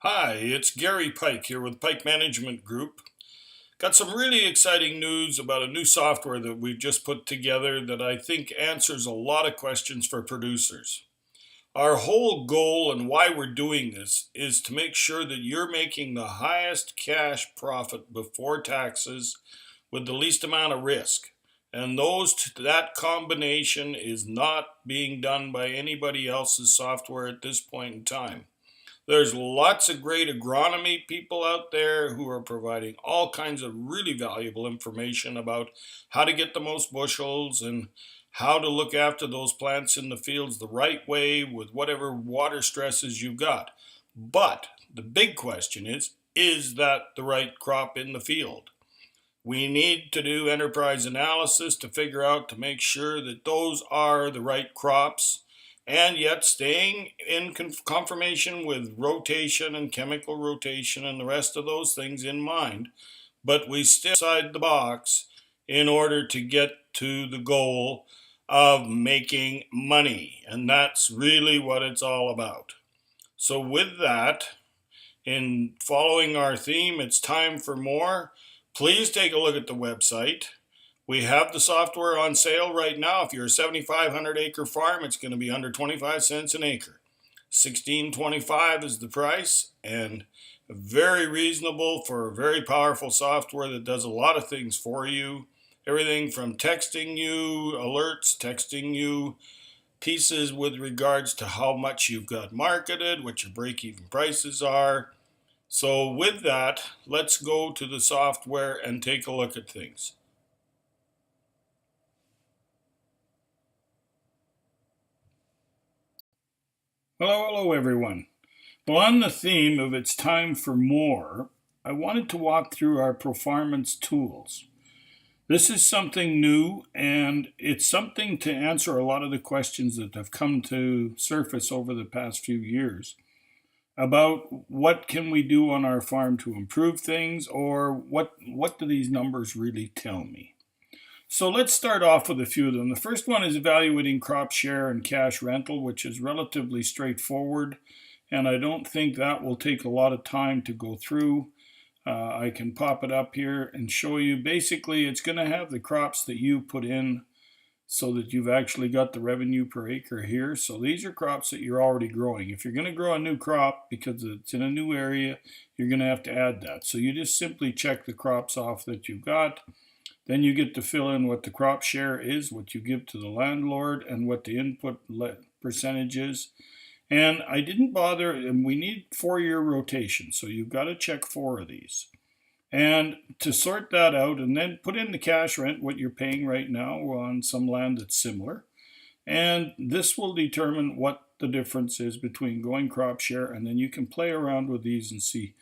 Hi, it's Gary Pike here with Pike Management Group. Got some really exciting news about a new software that we've just put together that I think answers a lot of questions for producers. Our whole goal and why we're doing this is to make sure that you're making the highest cash profit before taxes with the least amount of risk. And that combination is not being done by anybody else's software at this point in time. There's lots of great agronomy people out there who are providing all kinds of really valuable information about how to get the most bushels and how to look after those plants in the fields the right way with whatever water stresses you've got. But the big question is that the right crop in the field? We need to do enterprise analysis to figure out to make sure that those are the right crops and yet staying in confirmation with rotation and chemical rotation and the rest of those things in mind. But we still outside the box in order to get to the goal of making money. And that's really what it's all about. So with that, in following our theme, it's time for more. Please take a look at the website. We have the software on sale right now. If you're a 7,500 acre farm, it's going to be under 25 cents an acre. $16.25 is the price, and very reasonable for a very powerful software that does a lot of things for you. Everything from texting you alerts, texting you pieces with regards to how much you've got marketed, what your break-even prices are. So with that, let's go to the software and take a look at things. Hello everyone. Well, on the theme of it's time for more, I wanted to walk through our PROFARMANCE tools. This is something new, and it's something to answer a lot of the questions that have come to surface over the past few years about what can we do on our farm to improve things, or what do these numbers really tell me? So let's start off with a few of them. The first one is evaluating crop share and cash rental, which is relatively straightforward, and I don't think that will take a lot of time to go through. I can pop it up here and show you. Basically, it's going to have the crops that you put in so that you've actually got the revenue per acre here. So these are crops that you're already growing. If you're going to grow a new crop because it's in a new area, you're going to have to add that. So you just simply check the crops off that you've got. Then you get to fill in what the crop share is, what you give to the landlord, and what the input percentage is. And I didn't bother, and we need 4-year rotation, so you've got to check 4 of these. And to sort that out, and then put in the cash rent, what you're paying right now on some land that's similar. And this will determine what the difference is between going crop share, and then you can play around with these and see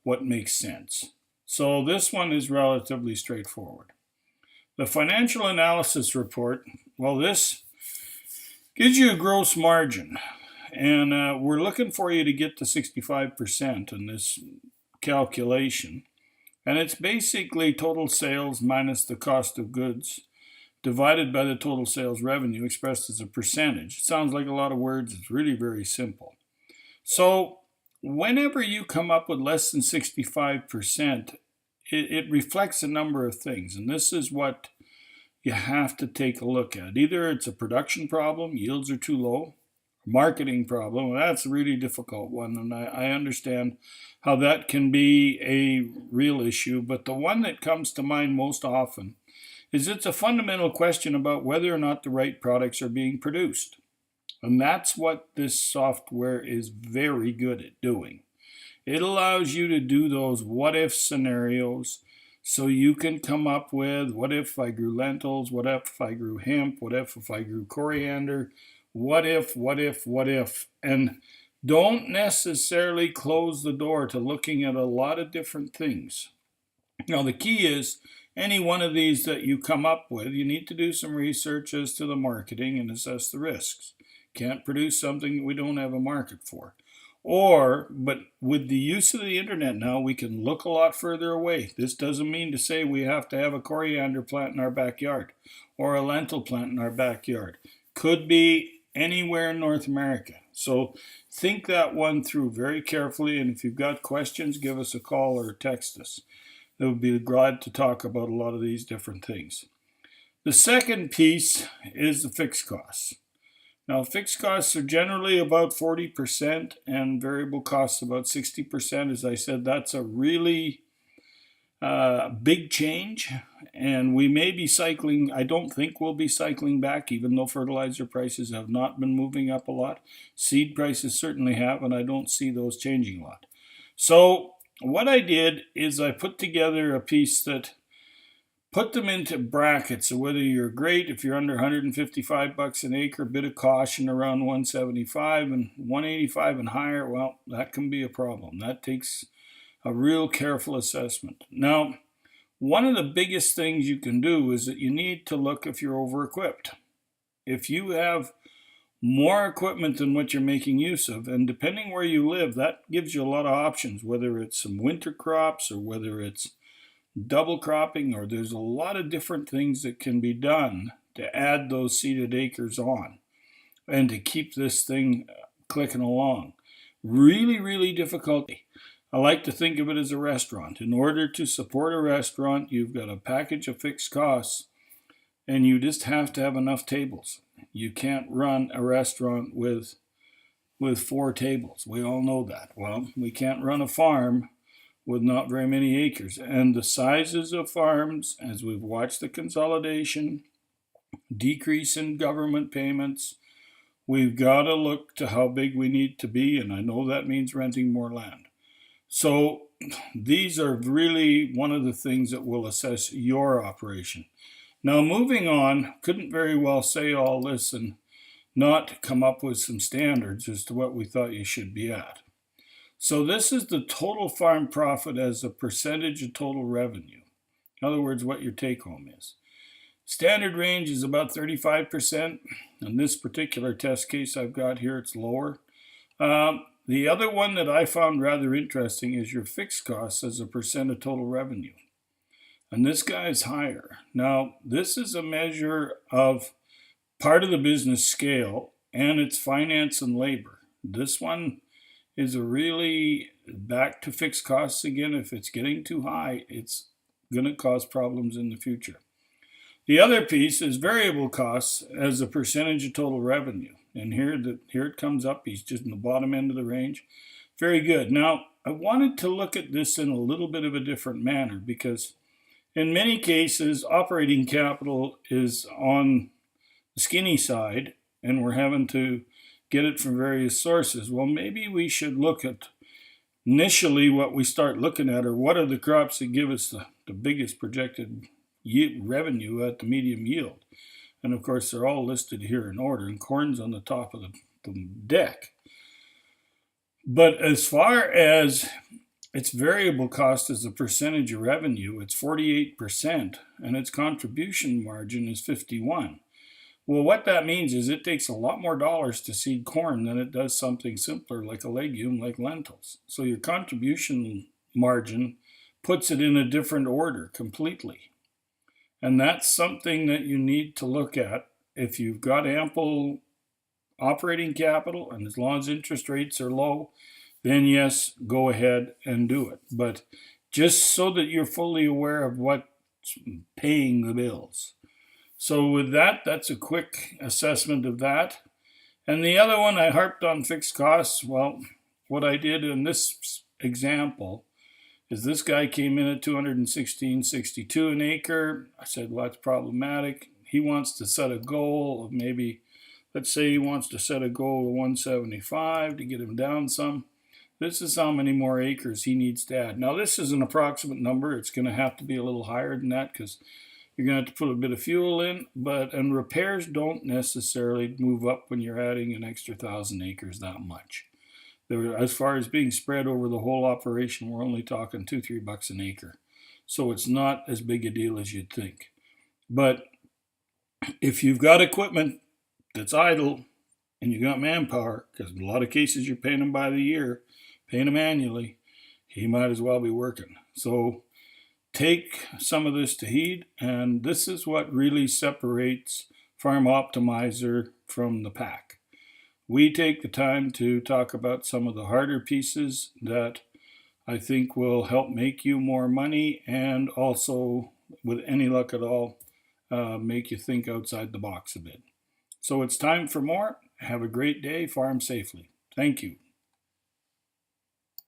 what makes sense. So this one is relatively straightforward. The financial analysis report, well, this gives you a gross margin, and we're looking for you to get to 65% in this calculation, and it's basically total sales minus the cost of goods divided by the total sales revenue expressed as a percentage. It sounds like a lot of words. It's really very simple. So whenever you come up with less than 65%, it reflects a number of things, and this is what you have to take a look at. Either it's a production problem, yields are too low, marketing problem, well, that's a really difficult one, and I understand how that can be a real issue, but the one that comes to mind most often is it's a fundamental question about whether or not the right products are being produced. And that's what this software is very good at doing. It allows you to do those what-if scenarios so you can come up with, what if I grew lentils, what if I grew hemp, what if I grew coriander, what if, and don't necessarily close the door to looking at a lot of different things. Now the key is, any one of these that you come up with, you need to do some research as to the marketing and assess the risks. Can't produce something we don't have a market for. But with the use of the internet now, we can look a lot further away. This doesn't mean to say we have to have a coriander plant in our backyard or a lentil plant in our backyard. Could be anywhere in North America. So think that one through very carefully, and if you've got questions, give us a call or text us. We'll be glad to talk about a lot of these different things. The second piece is the fixed costs. Now, fixed costs are generally about 40% and variable costs about 60%. As I said, that's a really big change, and we may be cycling. I don't think we'll be cycling back, even though fertilizer prices have not been moving up a lot. Seed prices certainly have, and I don't see those changing a lot. So what I did is I put together a piece that put them into brackets. So whether you're great, if you're under 155 bucks an acre, bit of caution around 175 and 185 and higher, well, that can be a problem. That takes a real careful assessment. Now, one of the biggest things you can do is that you need to look if you're over-equipped. If you have more equipment than what you're making use of, and depending where you live, that gives you a lot of options, whether it's some winter crops or whether it's double cropping, or there's a lot of different things that can be done to add those seeded acres on and to keep this thing clicking along. Really, really difficult. I like to think of it as a restaurant. In order to support a restaurant, you've got a package of fixed costs, and you just have to have enough tables. You can't run a restaurant with 4 tables. We all know that. Well, we can't run a farm with not very many acres. And the sizes of farms, as we've watched the consolidation, decrease in government payments, we've got to look to how big we need to be, and I know that means renting more land. So these are really one of the things that will assess your operation. Now, moving on, couldn't very well say all this and not come up with some standards as to what we thought you should be at. So this is the total farm profit as a percentage of total revenue. In other words, what your take home is. Standard range is about 35%. In this particular test case I've got here, it's lower. The other one that I found rather interesting is your fixed costs as a percent of total revenue. And this guy is higher. Now, this is a measure of part of the business scale, and it's finance and labor. This one is a really back to fixed costs again. If it's getting too high, it's going to cause problems in the future. The other piece is variable costs as a percentage of total revenue. And here it comes up. He's just in the bottom end of the range. Very good. Now, I wanted to look at this in a little bit of a different manner, because in many cases, operating capital is on the skinny side, and we're having to get it from various sources. Well, maybe we should look at initially what we start looking at are what are the crops that give us the biggest projected revenue at the medium yield. And of course, they're all listed here in order, and corn's on the top of the deck. But as far as its variable cost as a percentage of revenue, it's 48%, and its contribution margin is 51%. Well, what that means is it takes a lot more dollars to seed corn than it does something simpler like a legume like lentils. So your contribution margin puts it in a different order completely. And that's something that you need to look at. If you've got ample operating capital, and as long as interest rates are low, then yes, go ahead and do it. But just so that you're fully aware of what's paying the bills. So with that, that's a quick assessment of that. And the other one, I harped on fixed costs. Well, what I did in this example is this guy came in at $216.62 an acre. I said, well, that's problematic. He wants to set a goal of maybe, let's say he wants to set a goal of 175 to get him down some. This is how many more acres he needs to add. Now, this is an approximate number. It's going to have to be a little higher than that because you're going to have to put a bit of fuel in. And repairs don't necessarily move up when you're adding an extra 1,000 acres that much. As far as being spread over the whole operation, we're only talking $2-3 an acre. So it's not as big a deal as you'd think. But if you've got equipment that's idle and you've got manpower, because in a lot of cases you're paying them by the year, paying them annually, he might as well be working. So take some of this to heed, and this is what really separates Farm Optimizer from the pack. we take the time to talk about some of the harder pieces that I think will help make you more money and also, with any luck at all, make you think outside the box a bit. So it's time for more. Have a great day. Farm safely. Thank you.